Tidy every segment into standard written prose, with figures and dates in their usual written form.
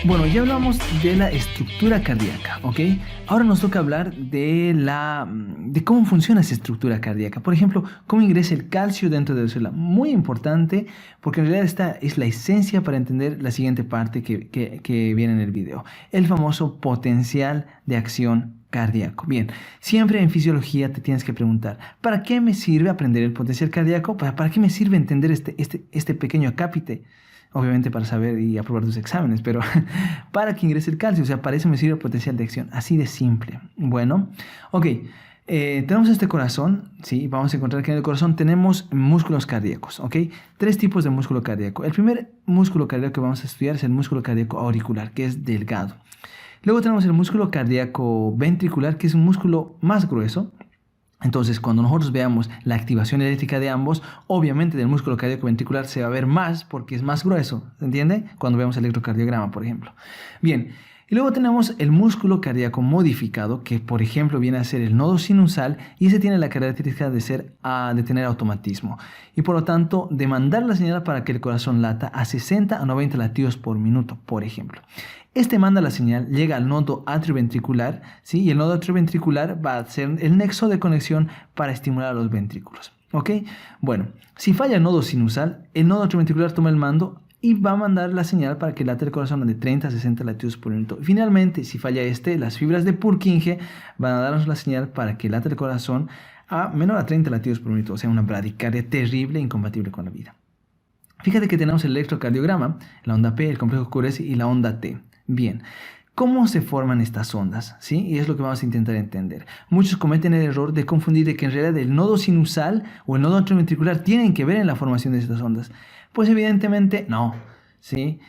Bueno, ya hablamos de la estructura cardíaca, ¿ok? Ahora nos toca hablar de cómo funciona esa estructura cardíaca. Por ejemplo, cómo ingresa el calcio dentro de la célula. Muy importante, porque en realidad esta es la esencia para entender la siguiente parte que viene en el video. El famoso potencial de acción cardíaco. Bien, siempre en fisiología te tienes que preguntar, ¿para qué me sirve aprender el potencial cardíaco? ¿Para qué me sirve entender este pequeño acápite? Obviamente para saber y aprobar tus exámenes, pero para que ingrese el calcio, o sea, para eso me sirve el potencial de acción, así de simple. Bueno, ok, tenemos este corazón, ¿sí? Vamos a encontrar que en el corazón tenemos músculos cardíacos, ¿ok? 3 tipos de músculo cardíaco. El primer músculo cardíaco que vamos a estudiar es el músculo cardíaco auricular, que es delgado. Luego tenemos el músculo cardíaco ventricular, que es un músculo más grueso. Entonces, cuando nosotros veamos la activación eléctrica de ambos, obviamente del músculo cardíaco ventricular se va a ver más porque es más grueso, ¿se entiende? Cuando vemos el electrocardiograma, por ejemplo. Bien, y luego tenemos el músculo cardíaco modificado, que por ejemplo viene a ser el nodo sinusal, y ese tiene la característica de tener automatismo. Y por lo tanto, de mandar la señal para que el corazón lata a 60 a 90 latidos por minuto, por ejemplo. Este manda la señal, llega al nodo atrioventricular, ¿sí? Y el nodo atrioventricular va a ser el nexo de conexión para estimular a los ventrículos, ¿ok? Bueno, si falla el nodo sinusal, el nodo atrioventricular toma el mando y va a mandar la señal para que late el corazón de 30 a 60 latidos por minuto. Finalmente, si falla las fibras de Purkinje van a darnos la señal para que late el corazón a menor a 30 latidos por minuto, o sea, una bradicardia terrible e incompatible con la vida. Fíjate que tenemos el electrocardiograma, la onda P, el complejo QRS y la onda T. Bien, ¿cómo se forman estas ondas? ¿Sí? Y es lo que vamos a intentar entender. Muchos cometen el error de confundir de que en realidad el nodo sinusal o el nodo atrioventricular tienen que ver en la formación de estas ondas. Pues evidentemente no, ¿sí?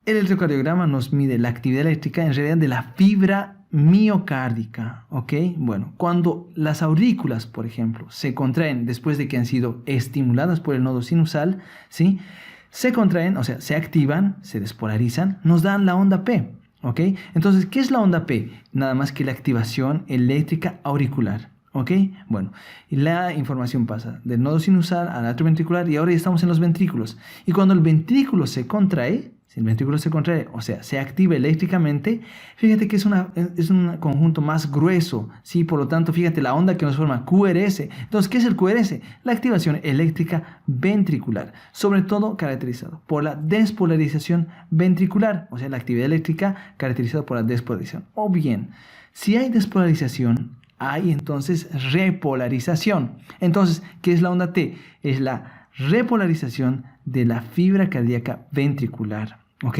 El electrocardiograma nos mide la actividad eléctrica en realidad de la fibra miocárdica, ¿ok? Bueno, cuando las aurículas, por ejemplo, se contraen después de que han sido estimuladas por el nodo sinusal, ¿sí? Se contraen, o sea, se activan, se despolarizan, nos dan la onda P, ¿ok? Entonces, ¿qué es la onda P? Nada más que la activación eléctrica auricular, ¿ok? Bueno, la información pasa del nodo sinusal al atrioventricular y ahora ya estamos en los ventrículos. Y cuando el ventrículo se contrae, si el ventrículo se contrae, o sea, se activa eléctricamente, fíjate que es un conjunto más grueso, ¿sí? Por lo tanto, fíjate la onda que nos forma QRS. Entonces, ¿qué es el QRS? La activación eléctrica ventricular, sobre todo caracterizado por la despolarización ventricular, o sea, la actividad eléctrica caracterizada por la despolarización. O bien, si hay despolarización, hay entonces repolarización. Entonces, ¿qué es la onda T? Es la repolarización de la fibra cardíaca ventricular, ¿ok?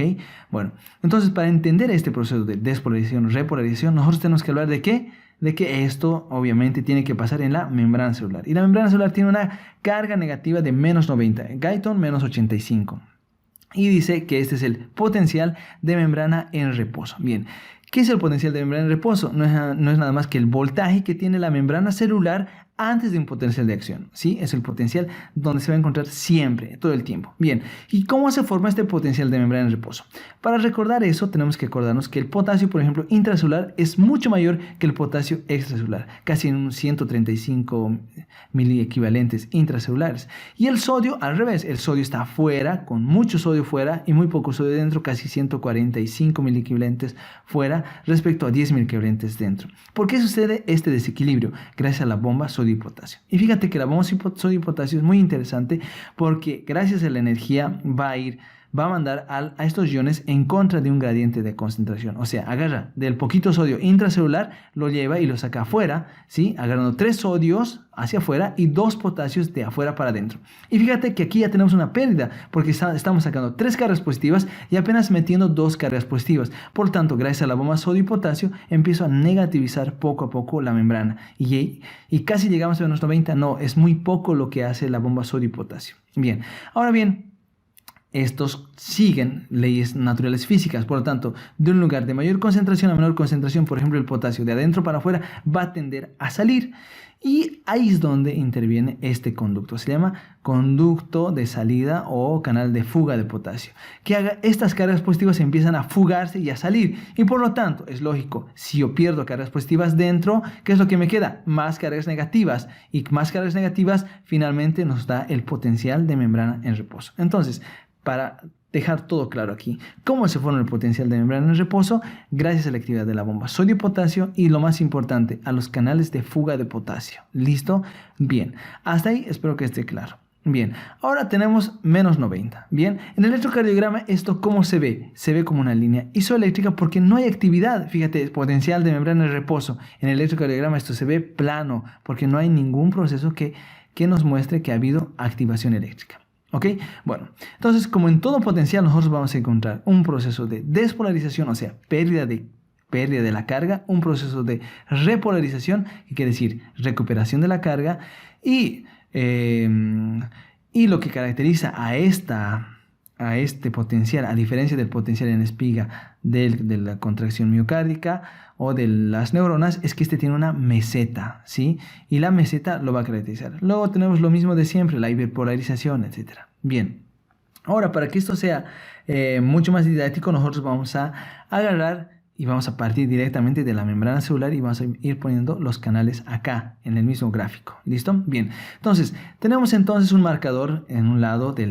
Bueno, entonces para entender este proceso de despolarización, repolarización, nosotros tenemos que hablar de qué? De que esto obviamente tiene que pasar en la membrana celular. Y la membrana celular tiene una carga negativa de menos 90, Guyton menos 85. Y dice que este es el potencial de membrana en reposo. Bien, ¿qué es el potencial de membrana en reposo? No es nada más que el voltaje que tiene la membrana celular antes de un potencial de acción, ¿sí? Es el potencial donde se va a encontrar siempre, todo el tiempo. Bien, ¿y cómo se forma este potencial de membrana en reposo? Para recordar eso, tenemos que acordarnos que el potasio, por ejemplo, intracelular es mucho mayor que el potasio extracelular, casi en un 135 miliequivalentes intracelulares. Y el sodio, al revés, el sodio está afuera, con mucho sodio fuera y muy poco sodio dentro, casi 145 miliequivalentes fuera respecto a 10 miliequivalentes dentro. ¿Por qué sucede este desequilibrio? Gracias a la bomba sodio y potasio. Y fíjate que la bomba sodio y potasio es muy interesante porque gracias a la energía va a mandar a estos iones en contra de un gradiente de concentración. O sea, agarra del poquito sodio intracelular, lo lleva y lo saca afuera, ¿sí? Agarrando 3 sodios hacia afuera y 2 potasios de afuera para adentro. Y fíjate que aquí ya tenemos una pérdida porque estamos sacando 3 cargas positivas y apenas metiendo 2 cargas positivas. Por tanto, gracias a la bomba sodio y potasio, empiezo a negativizar poco a poco la membrana. Y casi llegamos a menos 90. No, es muy poco lo que hace la bomba sodio y potasio. Bien, ahora bien, estos siguen leyes naturales físicas, por lo tanto, de un lugar de mayor concentración a menor concentración, por ejemplo, el potasio de adentro para afuera va a tender a salir. Y ahí es donde interviene este conducto. Se llama conducto de salida o canal de fuga de potasio. Que haga estas cargas positivas empiezan a fugarse y a salir. Y por lo tanto, es lógico, si yo pierdo cargas positivas dentro, ¿qué es lo que me queda? Más cargas negativas. Y más cargas negativas finalmente nos da el potencial de membrana en reposo. Entonces, para dejar todo claro aquí. ¿Cómo se forma el potencial de membrana en reposo? Gracias a la actividad de la bomba sodio-potasio y lo más importante, a los canales de fuga de potasio. ¿Listo? Bien, hasta ahí espero que esté claro. Bien, ahora tenemos menos 90. Bien, en el electrocardiograma esto ¿cómo se ve? Se ve como una línea isoeléctrica porque no hay actividad. Fíjate, potencial de membrana en reposo. En el electrocardiograma esto se ve plano porque no hay ningún proceso que nos muestre que ha habido activación eléctrica. ¿Ok? Bueno, entonces como en todo potencial nosotros vamos a encontrar un proceso de despolarización, o sea, pérdida de la carga, un proceso de repolarización, que quiere decir recuperación de la carga, y lo que caracteriza a este potencial, a diferencia del potencial en espiga de la contracción miocárdica o de las neuronas, es que este tiene una meseta, ¿sí? Y la meseta lo va a caracterizar. Luego tenemos lo mismo de siempre, la hiperpolarización, etc. Bien, ahora para que esto sea mucho más didáctico, nosotros vamos a agarrar y vamos a partir directamente de la membrana celular y vamos a ir poniendo los canales acá, en el mismo gráfico. ¿Listo? Bien. Entonces, tenemos entonces un marcador en un lado de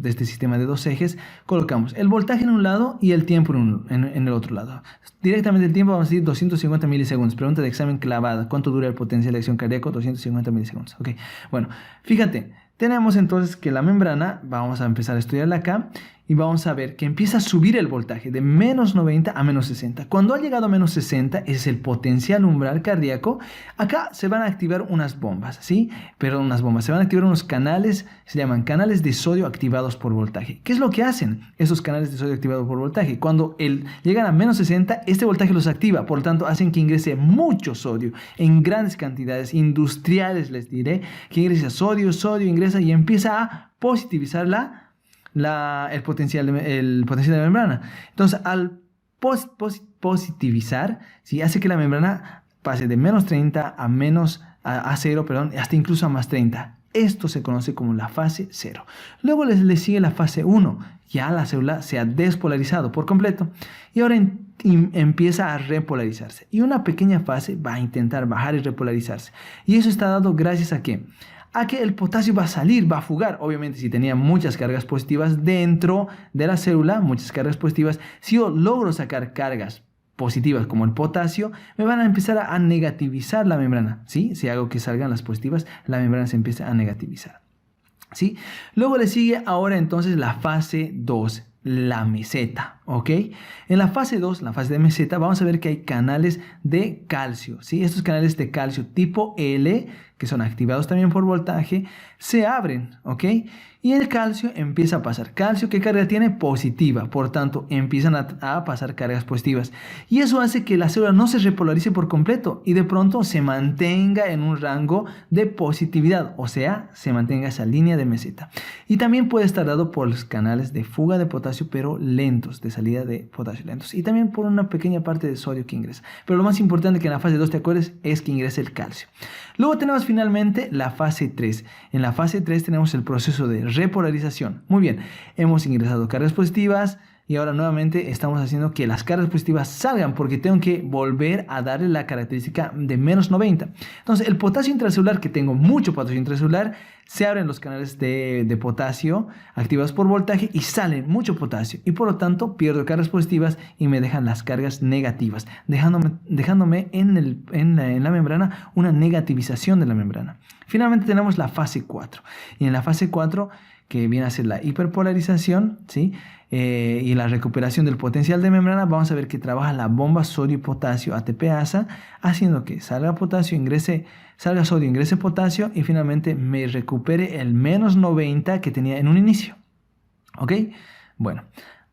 este sistema de dos ejes. Colocamos el voltaje en un lado y el tiempo en el otro lado. Directamente el tiempo vamos a decir 250 milisegundos. Pregunta de examen clavada. ¿Cuánto dura el potencial de acción cardíaco? 250 milisegundos. Ok. Bueno, fíjate. Tenemos entonces que la membrana, vamos a empezar a estudiarla acá, y vamos a ver que empieza a subir el voltaje de menos 90 a menos 60. Cuando ha llegado a menos 60, ese es el potencial umbral cardíaco. Acá se van a activar unas bombas, ¿sí? Perdón, unas bombas. Se van a activar unos canales, se llaman canales de sodio activados por voltaje. ¿Qué es lo que hacen esos canales de sodio activados por voltaje? Cuando llegan a menos 60, este voltaje los activa. Por lo tanto, hacen que ingrese mucho sodio en grandes cantidades industriales, les diré, que ingresa sodio, ingresa y empieza a positivizar el potencial de membrana. Entonces, al positivizar, ¿sí? Hace que la membrana pase de menos 30 a 0, hasta incluso a más 30. Esto se conoce como la fase 0. Luego le sigue la fase 1. Ya la célula se ha despolarizado por completo. Y ahora empieza a repolarizarse. Y una pequeña fase va a intentar bajar y repolarizarse. Y eso está dado gracias a ¿qué? A que el potasio va a salir, va a fugar. Obviamente, si tenía muchas cargas positivas dentro de la célula, muchas cargas positivas, si yo logro sacar cargas positivas como el potasio, me van a empezar a negativizar la membrana, ¿sí? Si hago que salgan las positivas, la membrana se empieza a negativizar, ¿sí? Luego le sigue ahora entonces la fase 2, la meseta, ¿ok? En la fase 2, la fase de meseta, vamos a ver que hay canales de calcio, ¿sí? Estos canales de calcio tipo L, que son activados también por voltaje, se abren, ¿ok? Y el calcio empieza a pasar. ¿Calcio qué carga tiene? Positiva. Por tanto, empiezan a pasar cargas positivas. Y eso hace que la célula no se repolarice por completo y de pronto se mantenga en un rango de positividad. O sea, se mantenga esa línea de meseta. Y también puede estar dado por los canales de fuga de potasio, pero lentos, de salida de potasio lentos. Y también por una pequeña parte de sodio que ingresa. Pero lo más importante que en la fase 2, ¿te acuerdas? Es que ingrese el calcio. Luego tenemos finalmente la fase 3. En la fase 3 tenemos el proceso de repolarización. Muy bien, hemos ingresado cargas positivas y ahora nuevamente estamos haciendo que las cargas positivas salgan porque tengo que volver a darle la característica de menos 90. Entonces el potasio intracelular, que tengo mucho potasio intracelular, se abren los canales de potasio activados por voltaje y sale mucho potasio y por lo tanto pierdo cargas positivas y me dejan las cargas negativas, dejándome en la membrana una negativización de la membrana. Finalmente tenemos la fase 4 y en la fase 4, que viene a ser la hiperpolarización, ¿sí? Y la recuperación del potencial de membrana, vamos a ver que trabaja la bomba sodio-potasio ATPasa, haciendo que salga sodio, ingrese potasio y finalmente me recupere el menos 90 que tenía en un inicio. ¿Ok? Bueno,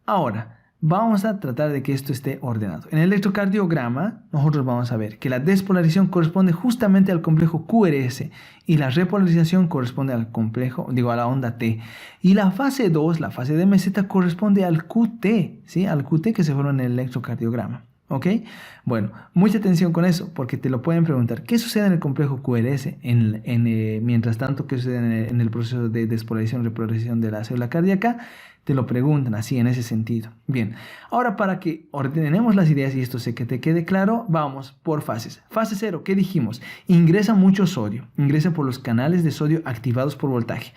ahora vamos a tratar de que esto esté ordenado. En el electrocardiograma, nosotros vamos a ver que la despolarización corresponde justamente al complejo QRS y la repolarización corresponde al a la onda T. Y la fase 2, la fase de meseta, corresponde al QT, ¿sí? Al QT que se forma en el electrocardiograma. ¿Ok? Bueno, mucha atención con eso, porque te lo pueden preguntar. ¿Qué sucede en el complejo QRS? Mientras tanto, ¿qué sucede en el proceso de despolarización y repolarización de la célula cardíaca? te lo preguntan así en ese sentido. Bien, ahora para que ordenemos las ideas y esto sé que te quede claro, vamos por fases. Fase 0, ¿qué dijimos? Ingresa mucho sodio, ingresa por los canales de sodio activados por voltaje.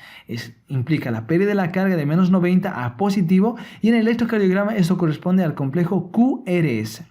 Implica la pérdida de la carga de menos 90 a positivo y en el electrocardiograma esto corresponde al complejo QRS.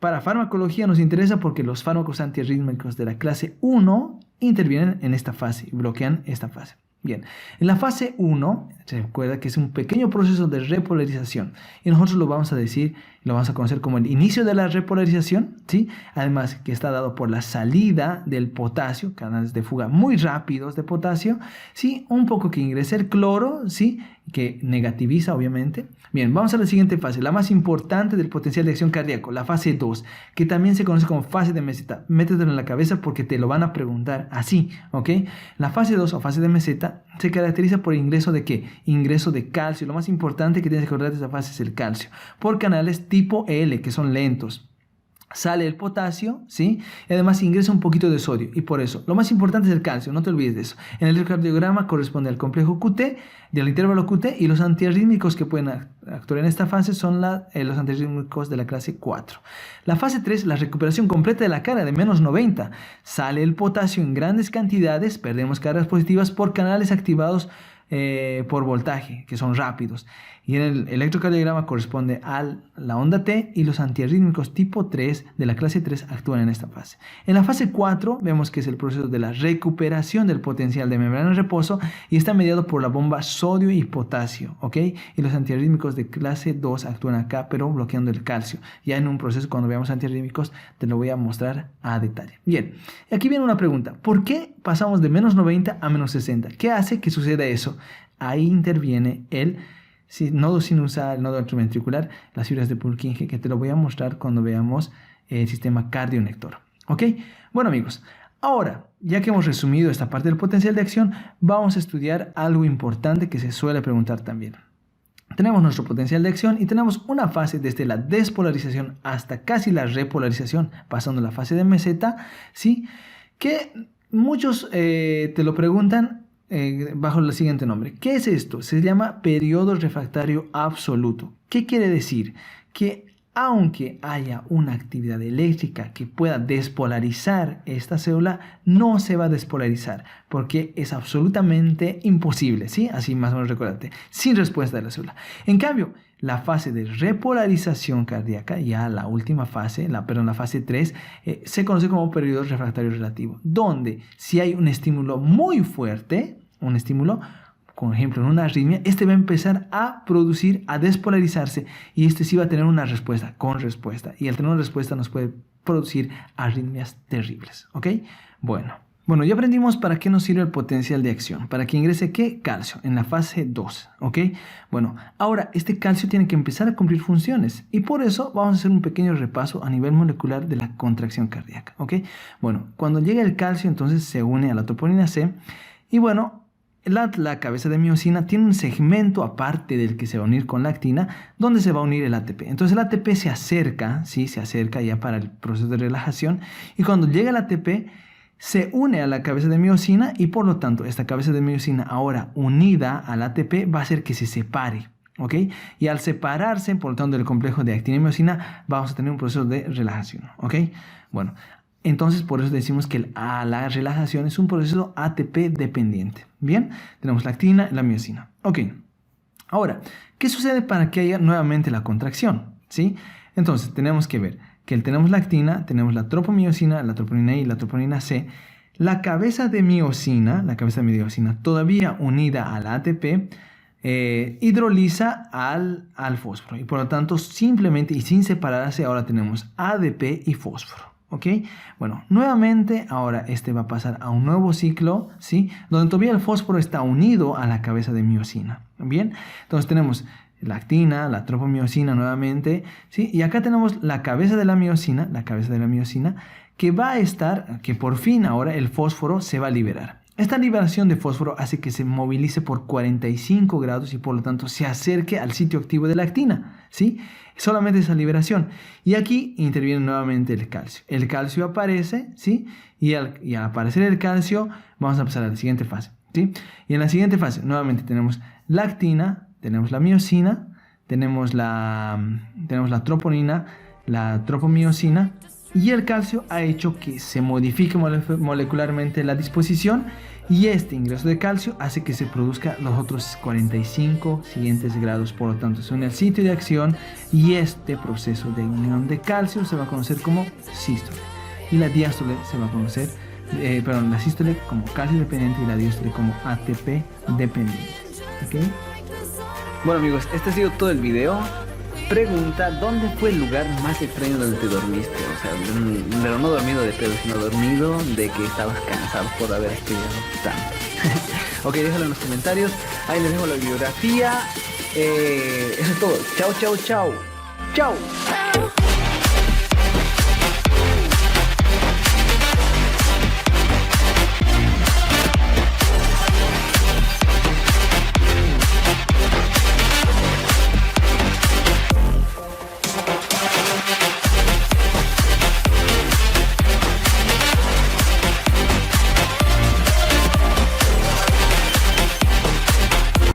Para farmacología nos interesa porque los fármacos antiarrítmicos de la clase 1 intervienen en esta fase y bloquean esta fase. Bien, en la fase 1, se recuerda que es un pequeño proceso de repolarización y nosotros lo vamos a conocer como el inicio de la repolarización, ¿sí? Además que está dado por la salida del potasio, canales de fuga muy rápidos de potasio, ¿sí? Un poco que ingresa el cloro, ¿sí? Que negativiza obviamente. Bien, vamos a la siguiente fase, la más importante del potencial de acción cardíaco, la fase 2, que también se conoce como fase de meseta. Métetelo en la cabeza porque te lo van a preguntar así, ¿ok? La fase 2 o fase de meseta se caracteriza por ingreso de ¿qué? Ingreso de calcio. Lo más importante que tienes que recordar de esta fase es el calcio. Por canales tipo L, que son lentos. Sale el potasio, ¿sí? Y además ingresa un poquito de sodio. Y por eso, lo más importante es el calcio, no te olvides de eso. En el electrocardiograma corresponde al complejo QT, del intervalo QT, y los antiarrítmicos que pueden actuar en esta fase son los antiarrítmicos de la clase 4. La fase 3, la recuperación completa de la carga de menos 90. Sale el potasio en grandes cantidades, perdemos cargas positivas por canales activados por voltaje, que son rápidos. Y en el electrocardiograma corresponde a la onda T y los antiarrítmicos tipo 3 de la clase 3 actúan en esta fase. En la fase 4 vemos que es el proceso de la recuperación del potencial de membrana en reposo y está mediado por la bomba sodio y potasio, ¿ok? Y los antiarrítmicos de clase 2 actúan acá, pero bloqueando el calcio. Ya en un proceso, cuando veamos antiarrítmicos, te lo voy a mostrar a detalle. Bien, aquí viene una pregunta. ¿Por qué pasamos de menos 90 a menos 60? ¿Qué hace que suceda eso? Ahí interviene el nodo sinusal, el nodo retroventricular, las fibras de Purkinje, que te lo voy a mostrar cuando veamos el sistema cardionector. ¿Ok? Bueno, amigos, ahora, ya que hemos resumido esta parte del potencial de acción, vamos a estudiar algo importante que se suele preguntar también. Tenemos nuestro potencial de acción y tenemos una fase desde la despolarización hasta casi la repolarización, pasando la fase de meseta, ¿sí? Que muchos te lo preguntan bajo el siguiente nombre. ¿Qué es esto? Se llama periodo refractario absoluto. ¿Qué quiere decir? Que aunque haya una actividad eléctrica que pueda despolarizar esta célula, no se va a despolarizar porque es absolutamente imposible, ¿sí? Así más o menos recuérdate, sin respuesta de la célula. En cambio, la fase de repolarización cardíaca, ya la última fase, la fase 3, se conoce como periodo refractario relativo, donde si hay un estímulo muy fuerte, un estímulo, por ejemplo en una arritmia, este va a empezar a producir, a despolarizarse y este sí va a tener una respuesta con respuesta y al tener una respuesta nos puede producir arritmias terribles, ¿ok? Bueno, ya aprendimos para qué nos sirve el potencial de acción, para que ingrese ¿qué? Calcio en la fase 2, ¿ok? Bueno, ahora este calcio tiene que empezar a cumplir funciones y por eso vamos a hacer un pequeño repaso a nivel molecular de la contracción cardíaca, ¿ok? Bueno, cuando llega el calcio entonces se une a la troponina C y bueno, la cabeza de miosina tiene un segmento aparte del que se va a unir con la actina, donde se va a unir el ATP. Entonces el ATP se acerca, ¿sí? Se acerca ya para el proceso de relajación y cuando llega el ATP se une a la cabeza de miosina y por lo tanto esta cabeza de miosina ahora unida al ATP va a hacer que se separe, ¿ok? Y al separarse, por lo tanto, del complejo de actina y miosina, vamos a tener un proceso de relajación, ¿ok? Bueno, entonces por eso decimos que la relajación es un proceso ATP dependiente. Bien, tenemos la actina y la miosina. Ok, ahora, ¿qué sucede para que haya nuevamente la contracción? ¿Sí? Entonces tenemos que ver que tenemos la actina, tenemos la tropomiosina, la troponina I y la troponina C. La cabeza de miosina todavía unida al ATP, hidroliza al fósforo y por lo tanto simplemente y sin separarse ahora tenemos ADP y fósforo. ¿Ok? Bueno, nuevamente ahora este va a pasar a un nuevo ciclo, ¿sí? Donde todavía el fósforo está unido a la cabeza de miosina. Bien, entonces tenemos la actina, la tropomiosina nuevamente, ¿sí? Y acá tenemos la cabeza de la miosina, que va a estar, que por fin ahora el fósforo se va a liberar. Esta liberación de fósforo hace que se movilice por 45 grados y por lo tanto se acerque al sitio activo de la actina, ¿sí? Solamente esa liberación. Y aquí interviene nuevamente el calcio. El calcio aparece, ¿sí? Y al aparecer el calcio, vamos a pasar a la siguiente fase, ¿sí? Y en la siguiente fase, nuevamente tenemos la actina, tenemos la miosina, tenemos la troponina, la tropomiosina, y el calcio ha hecho que se modifique molecularmente la disposición, y este ingreso de calcio hace que se produzca los otros 45 siguientes grados. Por lo tanto, es el sitio de acción, y este proceso de unión de calcio se va a conocer como sístole, y la diástole se va a conocer, la sístole como calcio dependiente y la diástole como ATP dependiente. ¿Okay? Bueno amigos, este ha sido todo el video. Pregunta, ¿dónde fue el lugar más extraño donde te dormiste? O sea, pero no dormido de pedo, sino dormido de que estabas cansado por haber estudiado tanto. Ok, déjalo en los comentarios. Ahí les dejo la bibliografía. Eso es todo. Chao, chao, chao. Chao.